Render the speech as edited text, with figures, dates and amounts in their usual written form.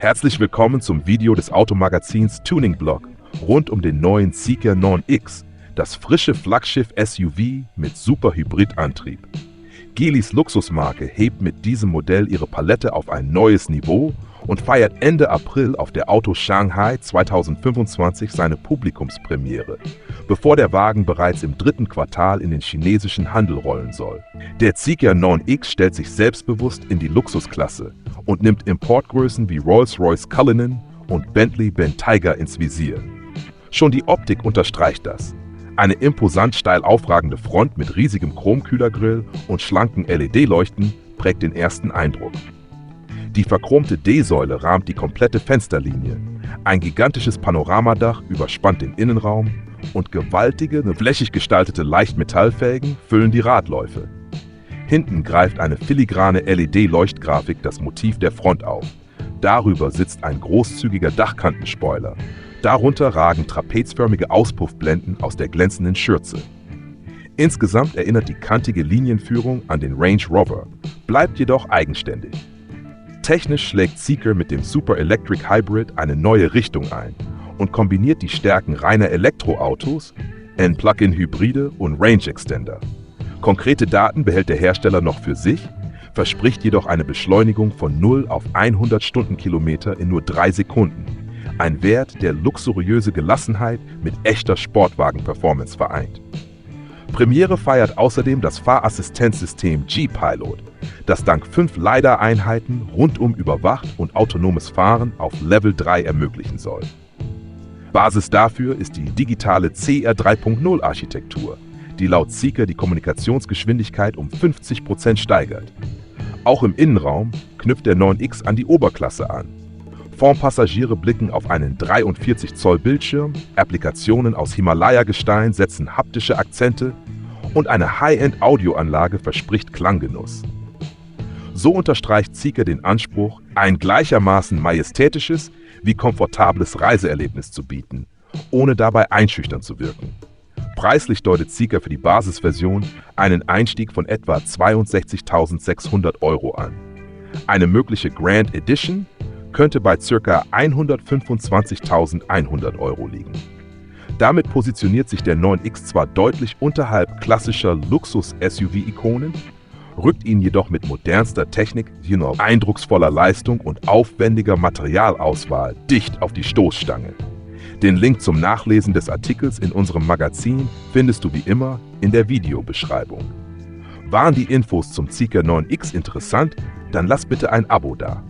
Herzlich willkommen zum Video des Automagazins Tuning Blog rund um den neuen Zeekr 9X, das frische Flaggschiff-SUV mit Super-Hybrid-Antrieb. Geelys Luxusmarke hebt mit diesem Modell ihre Palette auf ein neues Niveau und feiert Ende April auf der Auto Shanghai 2025 seine Publikumspremiere, bevor der Wagen bereits im dritten Quartal in den chinesischen Handel rollen soll. Der Zeekr 9X stellt sich selbstbewusst in die Luxusklasse und nimmt Importgrößen wie Rolls-Royce Cullinan und Bentley Bentayga ins Visier. Schon die Optik unterstreicht das. Eine imposant steil aufragende Front mit riesigem Chromkühlergrill und schlanken LED-Leuchten prägt den ersten Eindruck. Die verchromte D-Säule rahmt die komplette Fensterlinie. Ein gigantisches Panoramadach überspannt den Innenraum und gewaltige, flächig gestaltete Leichtmetallfelgen füllen die Radläufe. Hinten greift eine filigrane LED-Leuchtgrafik das Motiv der Front auf. Darüber sitzt ein großzügiger Dachkantenspoiler. Darunter ragen trapezförmige Auspuffblenden aus der glänzenden Schürze. Insgesamt erinnert die kantige Linienführung an den Range Rover, bleibt jedoch eigenständig. Technisch schlägt Zeekr mit dem Super-Electric-Hybrid eine neue Richtung ein und kombiniert die Stärken reiner Elektroautos, Plug-in-Hybride und Range-Extender. Konkrete Daten behält der Hersteller noch für sich, verspricht jedoch eine Beschleunigung von 0 auf 100 Stundenkilometer in nur 3 Sekunden. Ein Wert, der luxuriöse Gelassenheit mit echter Sportwagen-Performance vereint. Premiere feiert außerdem das Fahrassistenzsystem G-Pilot, das dank 5 LiDAR-Einheiten rundum überwacht und autonomes Fahren auf Level 3 ermöglichen soll. Basis dafür ist die digitale CR 3.0-Architektur, die laut Zeekr die Kommunikationsgeschwindigkeit um 50% steigert. Auch im Innenraum knüpft der 9X an die Oberklasse an. Fondpassagiere blicken auf einen 43 Zoll Bildschirm, Applikationen aus Himalaya-Gestein setzen haptische Akzente und eine High-End-Audioanlage verspricht Klanggenuss. So unterstreicht Zeekr den Anspruch, ein gleichermaßen majestätisches wie komfortables Reiseerlebnis zu bieten, ohne dabei einschüchtern zu wirken. Preislich deutet Zeekr für die Basisversion einen Einstieg von etwa 62.600 € an. Eine mögliche Grand Edition könnte bei ca. 125.100 € liegen. Damit positioniert sich der 9X zwar deutlich unterhalb klassischer Luxus-SUV-Ikonen, rückt ihn jedoch mit modernster Technik, eindrucksvoller Leistung und aufwendiger Materialauswahl dicht auf die Stoßstange. Den Link zum Nachlesen des Artikels in unserem Magazin findest du wie immer in der Videobeschreibung. Waren die Infos zum Zeekr 9X interessant? Dann lass bitte ein Abo da.